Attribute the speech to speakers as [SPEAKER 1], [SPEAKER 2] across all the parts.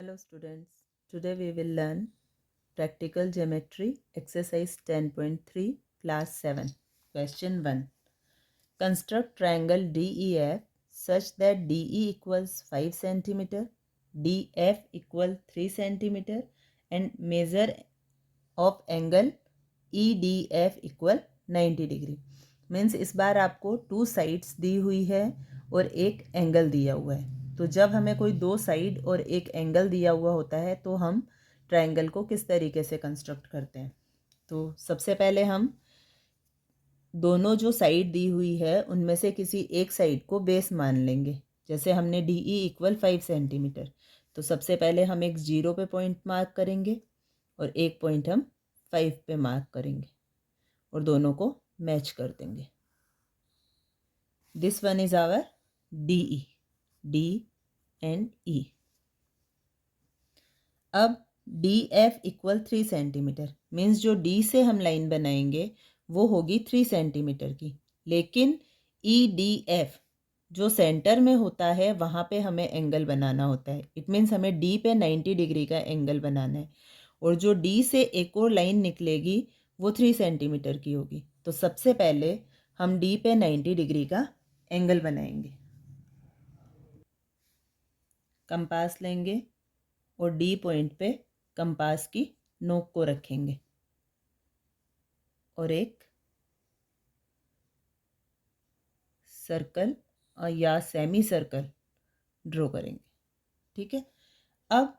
[SPEAKER 1] Hello students, today we will learn practical geometry exercise 10.3 class 7. Question 1. Construct triangle DEF such that DE equals 5 cm, DF equal 3 cm and measure of angle EDF equal 90 degree. Means इस बार आपको 2 sides दी हुई है और एक angle दिया हुआ है. तो जब हमें कोई 2 साइड और एक एंगल दिया हुआ होता है तो हम ट्रायंगल को किस तरीके से कंस्ट्रक्ट करते हैं. तो सबसे पहले हम दोनों जो साइड दी हुई है उनमें से किसी एक साइड को बेस मान लेंगे. जैसे हमने DE इक्वल 5 सेंटीमीटर, तो सबसे पहले हम एक 0 पे पॉइंट मार्क करेंगे और एक पॉइंट हम 5 पे मार्क करेंगे और दोनों को मैच कर देंगे. This one is our DE, D and E. अब DF इक्वल 3 सेंटीमीटर, मीन्स जो D से हम लाइन बनाएंगे वो होगी 3 सेंटीमीटर की, लेकिन EDF जो सेंटर में होता है वहाँ पे हमें एंगल बनाना होता है. इट मीन्स हमें D पे 90 डिग्री का एंगल बनाना है और जो D से एक और लाइन निकलेगी वो 3 सेंटीमीटर की होगी. तो सबसे पहले हम D पे 90 डिग्री का एंगल बनाएंगे. कंपास लेंगे और D पॉइंट पे कंपास की नोक को रखेंगे और एक सर्कल या सेमी सर्कल ड्रॉ करेंगे. ठीक है. अब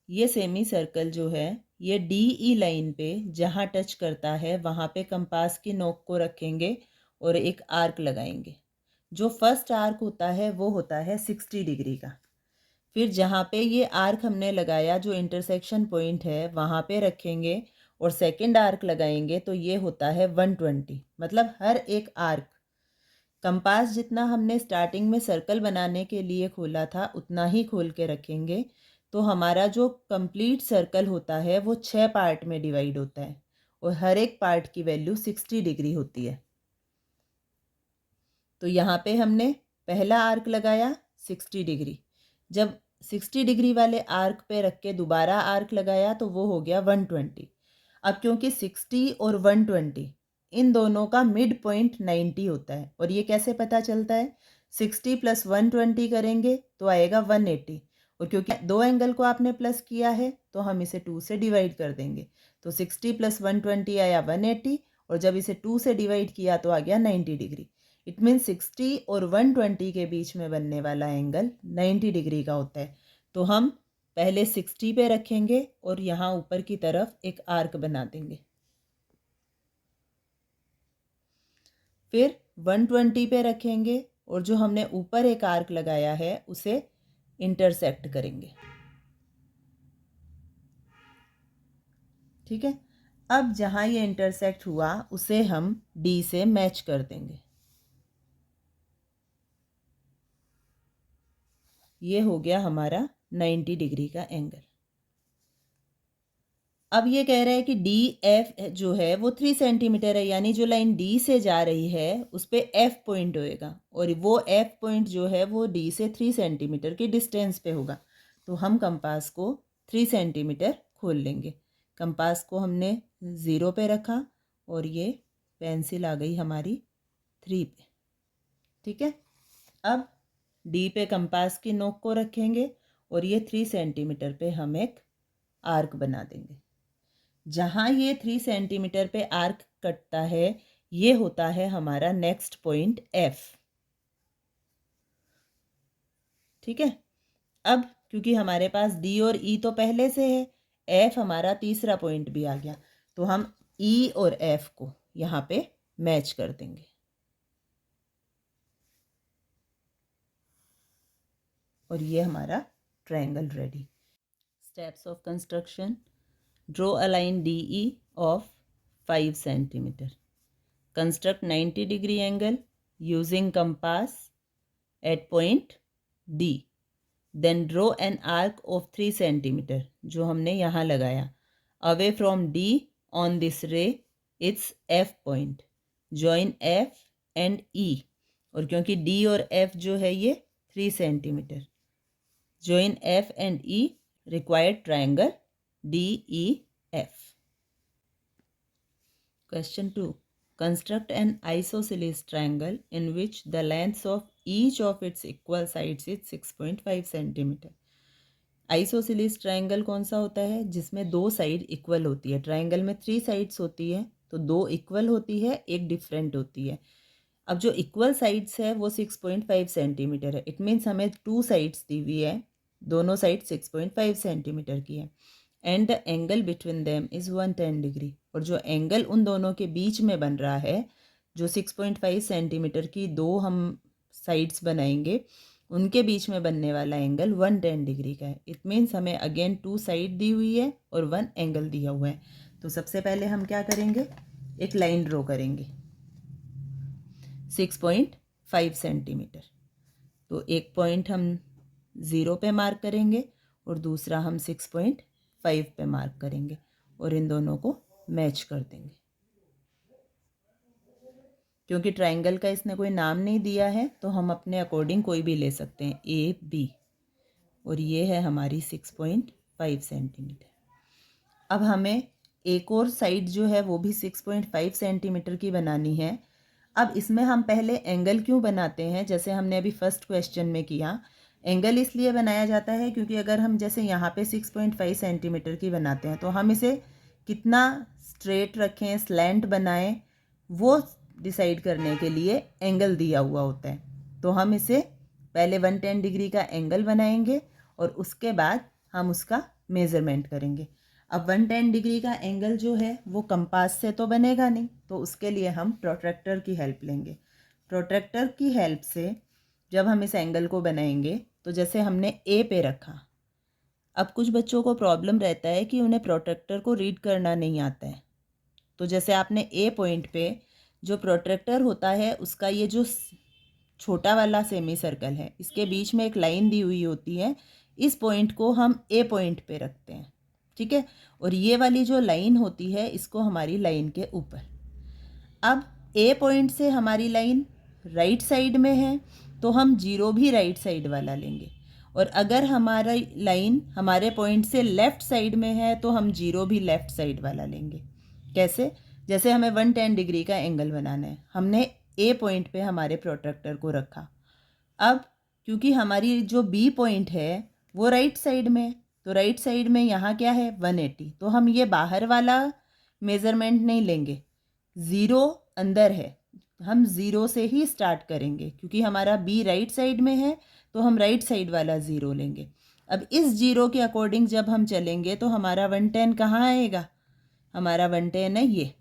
[SPEAKER 1] ये सेमी सर्कल जो है ये DE लाइन पे जहाँ टच करता है वहाँ पे कंपास की नोक को रखेंगे और एक आर्क लगाएंगे. जो फर्स्ट आर्क होता है वो होता है 60 डिग्री का. फिर जहाँ पे ये आर्क हमने लगाया जो इंटरसेक्शन पॉइंट है वहाँ पे रखेंगे और सेकंड आर्क लगाएंगे तो ये होता है 120. मतलब हर एक आर्क कंपास जितना हमने स्टार्टिंग में सर्कल बनाने के लिए खोला था उतना ही खोल के रखेंगे. तो हमारा जो कंप्लीट सर्कल होता है वो 6 पार्ट में डिवाइड होता है और हर एक पार्ट की वैल्यू 60 डिग्री होती है. तो यहाँ पे हमने पहला आर्क लगाया 60 डिग्री. जब 60 डिग्री वाले आर्क पे रख के दोबारा आर्क लगाया तो वो हो गया 120. अब क्योंकि 60 और 120 इन दोनों का मिड पॉइंट 90 होता है और ये कैसे पता चलता है, 60 प्लस 120 करेंगे तो आएगा 180 और क्योंकि दो एंगल को आपने प्लस किया है तो हम इसे 2 से डिवाइड कर देंगे. तो 60 प्लस 120 आया 180 और जब इसे 2 से डिवाइड किया तो आ गया 90 डिग्री. इट मीन्स 60 और 120 के बीच में बनने वाला एंगल 90 डिग्री का होता है. तो हम पहले 60 पे रखेंगे और यहाँ ऊपर की तरफ एक आर्क बना देंगे. फिर 120 पे रखेंगे और जो हमने ऊपर एक आर्क लगाया है उसे इंटरसेक्ट करेंगे. ठीक है. अब जहाँ ये इंटरसेक्ट हुआ उसे हम D से मैच कर देंगे. ये हो गया हमारा 90 डिग्री का एंगल. अब ये कह रहा है कि DF जो है वो 3 सेंटीमीटर है, यानी जो लाइन D से जा रही है उस पर F पॉइंट होएगा और वो F पॉइंट जो है वो D से 3 सेंटीमीटर की डिस्टेंस पे होगा. तो हम कंपास को 3 सेंटीमीटर खोल लेंगे. कंपास को हमने 0 पे रखा और ये पेंसिल आ गई हमारी 3 पे. ठीक है. अब D पे कंपास की नोक को रखेंगे और ये 3 सेंटीमीटर पे हम एक आर्क बना देंगे. जहाँ ये 3 सेंटीमीटर पे आर्क कटता है ये होता है हमारा नेक्स्ट पॉइंट F. ठीक है. अब क्योंकि हमारे पास D और E तो पहले से है, F हमारा तीसरा पॉइंट भी आ गया, तो हम E और F को यहाँ पे मैच कर देंगे. और ये हमारा triangle ready. Steps of construction. Draw a line DE of 5 centimeter. Construct 90 degree angle using compass at point D. Then draw an arc of 3 centimeter जो हमने यहाँ लगाया. Away from D on this ray its F point. Join F and E. और क्योंकि D और F जो है ये 3 centimeter. Join F and E required triangle DEF. Question 2. Construct an isosceles triangle in which the length of each of its equal sides is 6.5 centimetre. Isosceles triangle कौन सा होता है? जिसमें दो साइड इक्वल होती है. ट्रायंगल में 3 साइड्स होती है, तो 2 इक्वल होती है, एक डिफरेंट होती है. अब जो इक्वल साइड्स है वो 6.5 सेंटीमीटर है. इट मीन्स हमें 2 साइड्स दी हुई है, दोनों साइड 6.5 सेंटीमीटर की है. And the angle between them is 110 degree. और जो एंगल उन दोनों के बीच में बन रहा है, जो 6.5 सेंटीमीटर की दो हम साइड्स बनाएंगे, उनके बीच में बनने वाला एंगल 110 डिग्री का है. इट मीन्स हमें अगेन 2 साइड दी हुई है और 1 एंगल दिया हुआ है. तो सबसे पहले हम क्या करेंगे? एक लाइन ड्रॉ करेंगे 6.5 सेंटीमीटर. तो एक पॉइंट हम 0 पे मार्क करेंगे और दूसरा हम 6.5 पे मार्क करेंगे और इन दोनों को मैच कर देंगे. क्योंकि ट्रायंगल का इसने कोई नाम नहीं दिया है तो हम अपने अकॉर्डिंग कोई भी ले सकते हैं, ए बी. और ये है हमारी 6.5 सेंटीमीटर. अब हमें एक और साइड जो है वो भी 6.5 सेंटीमीटर की बनानी है. अब इसमें हम पहले एंगल क्यों बनाते हैं? जैसे हमने अभी फर्स्ट क्वेश्चन में किया, एंगल इसलिए बनाया जाता है क्योंकि अगर हम जैसे यहाँ पे 6.5 सेंटीमीटर की बनाते हैं तो हम इसे कितना स्ट्रेट रखें, स्लैंट बनाएं, वो डिसाइड करने के लिए एंगल दिया हुआ होता है. तो हम इसे पहले 110 डिग्री का एंगल बनाएंगे और उसके बाद हम उसका मेज़रमेंट करेंगे. अब 110 डिग्री का एंगल जो है वो कंपास से तो बनेगा नहीं, तो उसके लिए हम प्रोट्रैक्टर की हेल्प लेंगे. प्रोट्रैक्टर की हेल्प से जब हम इस एंगल को बनाएंगे तो जैसे हमने ए पे रखा. अब कुछ बच्चों को प्रॉब्लम रहता है कि उन्हें प्रोट्रैक्टर को रीड करना नहीं आता है. तो जैसे आपने ए पॉइंट पे जो प्रोट्रैक्टर होता है उसका ये जो छोटा वाला सेमी सर्कल है, इसके बीच में एक लाइन दी हुई होती है. इस पॉइंट को हम ए पॉइंट पे रखते हैं, ठीक है. और ये वाली जो लाइन होती है इसको हमारी लाइन के ऊपर. अब ए पॉइंट से हमारी लाइन राइट साइड में है तो हम जीरो भी राइट साइड वाला लेंगे. और अगर हमारा लाइन हमारे पॉइंट से लेफ़्ट साइड में है तो हम जीरो भी लेफ़्ट साइड वाला लेंगे. कैसे? जैसे हमें 110 डिग्री का एंगल बनाना है, हमने ए पॉइंट पे हमारे प्रोट्रैक्टर को रखा. अब क्योंकि हमारी जो बी पॉइंट है वो राइट साइड में है, तो राइट साइड में यहाँ क्या है 180. तो हम ये बाहर वाला मेज़रमेंट नहीं लेंगे, ज़ीरो अंदर है, हम ज़ीरो से ही स्टार्ट करेंगे. क्योंकि हमारा बी राइट साइड में है तो हम राइट साइड वाला ज़ीरो लेंगे. अब इस जीरो के अकॉर्डिंग जब हम चलेंगे तो हमारा 110 कहाँ आएगा? हमारा 110 है ये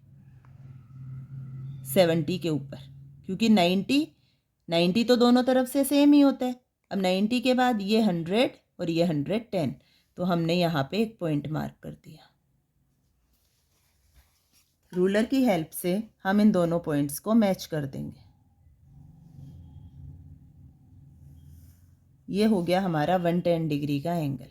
[SPEAKER 1] 70 के ऊपर, क्योंकि 90 तो दोनों तरफ से सेम ही होता है. अब 90 के बाद ये 100 और ये 110, तो हमने यहाँ पे एक पॉइंट मार्क कर दिया. रूलर की हेल्प से हम इन दोनों पॉइंट्स को मैच कर देंगे. ये हो गया हमारा 110 डिग्री का एंगल.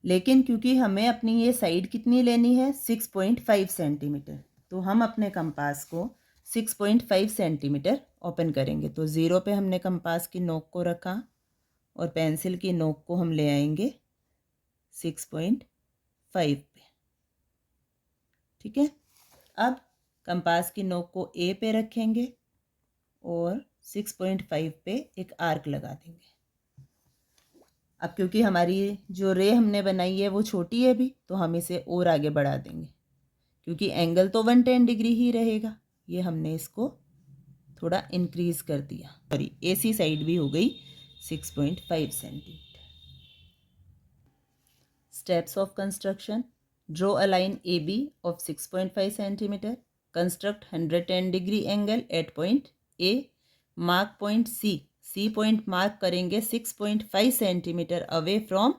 [SPEAKER 1] लेकिन क्योंकि हमें अपनी ये साइड कितनी लेनी है 6.5 सेंटीमीटर, तो हम अपने कंपास को 6.5 सेंटीमीटर ओपन करेंगे. तो ज़ीरो पे हमने कंपास की नोक को रखा और पेंसिल की नोक को हम ले आएंगे 6.5 पे, ठीक है. अब कंपास की नोक को ए पे रखेंगे और 6.5 पे एक आर्क लगा देंगे. अब क्योंकि हमारी जो रे हमने बनाई है वो छोटी है भी, तो हम इसे और आगे बढ़ा देंगे. क्योंकि एंगल तो 110 डिग्री ही रहेगा, ये हमने इसको थोड़ा इंक्रीज कर दिया. सॉरी, एसी साइड भी हो गई 6.5 centimetre. Steps of construction. Draw a line A B of 6.5 centimetre. Construct 110 degree angle at point A. Mark point C. C point मार्क करेंगे 6.5 centimetre away from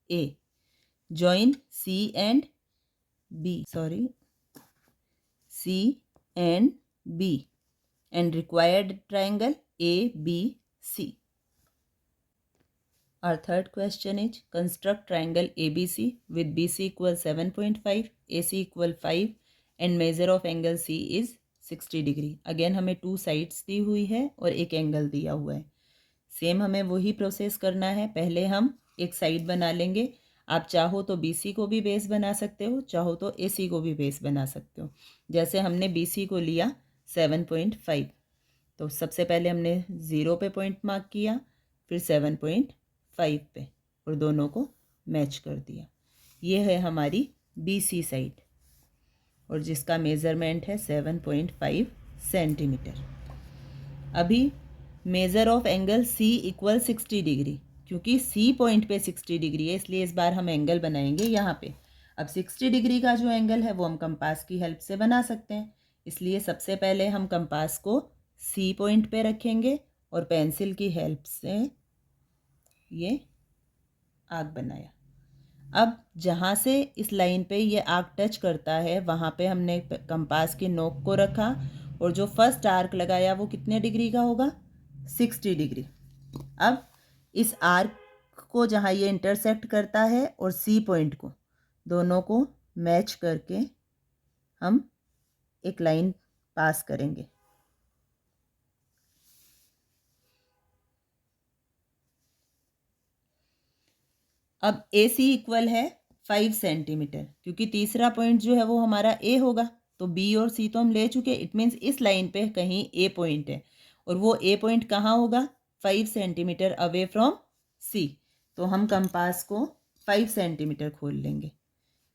[SPEAKER 1] A. Join C and B, sorry, C and B and required triangle ABC. Our third question is construct triangle ABC with BC equals 7.5, AC equal 5 and measure of angle C is 60 degree. Again हमें 2 sides दी हुई है और एक angle दिया हुआ है. Same हमें वही प्रोसेस करना है। पहले हम एक साइड बना लेंगे। आप चाहो तो BC को भी बेस बना सकते हो, चाहो तो AC को भी बेस बना सकते हो। जैसे हमने BC को लिया 7.5, तो सबसे पहले हमने 0 पे पॉइंट मार्क किया, फिर 7.5 पे, और दोनों को मैच कर दिया। ये है हमारी BC साइड, और जिसका मेज़रमेंट है 7.5 सेंटीमीटर। अभी measure of angle C equal 60 degree, क्योंकि C पॉइंट पे 60 डिग्री है, इसलिए इस बार हम एंगल बनाएंगे यहाँ पे। अब 60 डिग्री का जो एंगल है वो हम कंपास की हेल्प से बना सकते हैं, इसलिए सबसे पहले हम कंपास को C पॉइंट पे रखेंगे और पेंसिल की हेल्प से ये आर्क बनाया। अब जहाँ से इस लाइन पे ये आर्क टच करता है वहाँ पे हमने कंपास की नोक को रखा, और जो फर्स्ट आर्क लगाया वो कितने डिग्री का होगा? 60 डिग्री। अब इस आर्क को जहाँ ये इंटरसेक्ट करता है और C पॉइंट को, दोनों को मैच करके हम एक लाइन पास करेंगे। अब AC इक्वल है 5 सेंटीमीटर, क्योंकि तीसरा पॉइंट जो है वो हमारा A होगा, तो B और C तो हम ले चुके। इट मीन्स इस लाइन पे कहीं A पॉइंट है, और वो A पॉइंट कहाँ होगा? 5 सेंटीमीटर अवे फ्रॉम C। तो हम कंपास को 5 सेंटीमीटर खोल लेंगे।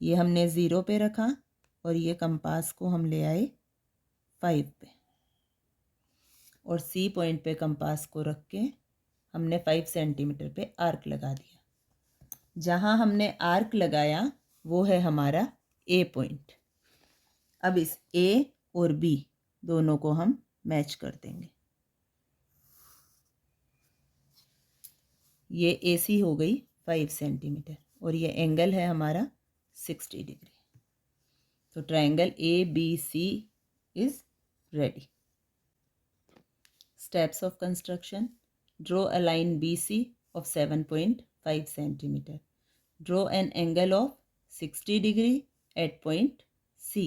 [SPEAKER 1] ये हमने 0 पे रखा, और ये कंपास को हम ले आए 5 पे, और C पॉइंट पे कंपास को रख के हमने 5 सेंटीमीटर पे आर्क लगा दिया। जहाँ हमने आर्क लगाया वो है हमारा A पॉइंट। अब इस A और B दोनों को हम मैच कर देंगे। ये AC हो गई 5 सेंटीमीटर, और ये एंगल है हमारा 60 डिग्री। तो triangle ABC is ready. Steps of construction: draw a line BC of 7.5 centimeter. Draw an angle of 60 degree at point C.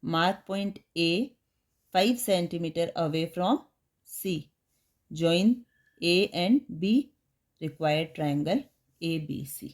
[SPEAKER 1] Mark point A 5 centimeter away from C. Join A and B. Required triangle ABC.